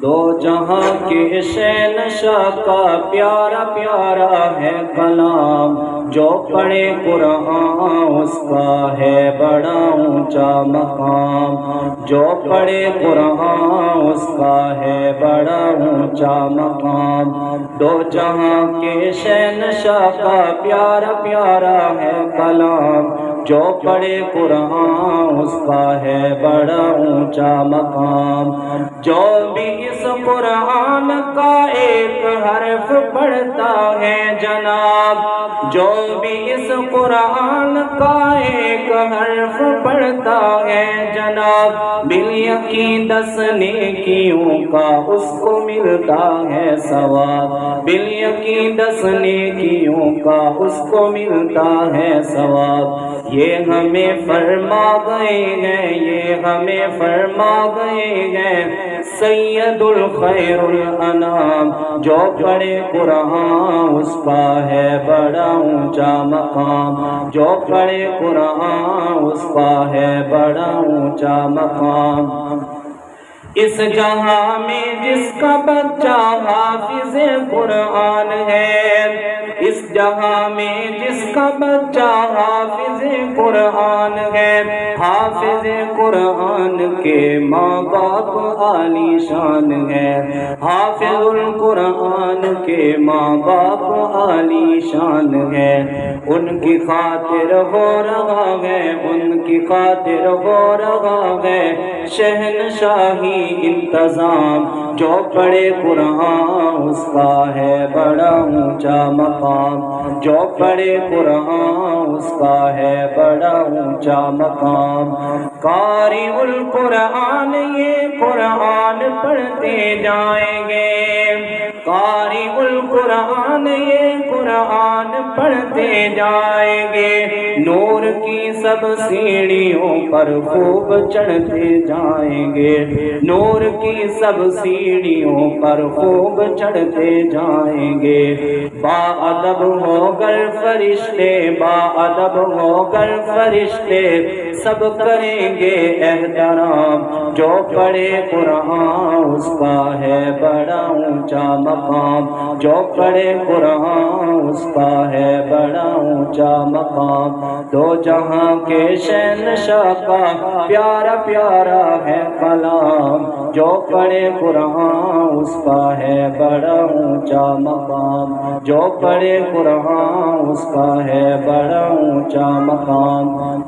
دو جہاں کے شہنشاہ کا پیارا پیارا ہے کلام، جو پڑھے قرآن اس کا ہے بڑا اونچا مقام، جو پڑھے قرآن اس کا ہے بڑا اونچا مقام۔ دو جہاں کے شہنشاہ کا پیارا پیارا ہے کلام، جو پڑھے قرآن اس کا ہے بڑا اونچا مقام۔ جو بھی اس قرآن کا ایک حرف پڑھتا ہے جناب، جو بھی اس قرآن کا ایک حرف پڑھتا ہے جناب، بالیقین 10 نیکیوں کا اس کو ملتا ہے ثواب، بالیقین 10 نیکیوں کا اس کو ملتا ہے ثواب۔ یہ ہمیں فرما گئے ہیں، یہ ہمیں فرما گئے ہیں سید الخیر الانام، جو پڑھے قرآن اس کا ہے بڑا اونچا مقام، جو پڑھے قرآن اس کا ہے بڑا اونچا مقام۔ اس جہاں میں جس کا بچہ حافظ قرآن ہے، اس جہاں میں جس کا بچہ حافظ قرآن ہے، حافظ قرآن کے ماں باپ عالی شان ہے، حافظ القرآن کے ماں باپ عالی شان ہے۔ ان کی خاطر ہو رہا ہے، ان کی خاطر ہو رہا ہے شہنشاہی انتظام، جو پڑھے قرآن اس کا ہے بڑا اونچا مقام، جو پڑھے قرآن اس کا ہے بڑا اونچا مقام۔ قاری القرآن یہ قرآن پڑھتے جائیں گے، قاری القرآن یہ قرآن پڑھتے جائیں گے، نور کی سب سیڑھیوں پر خوب چڑھتے جائیں گے، نور کی سب سیڑھیوں پر خوب چڑھتے جائیں گے۔ با ادب ہو کر فرشتے، با ادب ہو کر فرشتے سب کریں گے احترام، جو پڑھے قرآن اس کا ہے بڑا اونچا مقام، جو پڑھے قرآن اس کا ہے بڑا اونچا مقام۔ دو جہاں کے شہنشاہ کا پیارا پیارا ہے کلام، جو پڑھے قرآن اس کا ہے بڑا اونچا مقام، جو پڑھے قرآن اس کا ہے بڑا اونچا مقام۔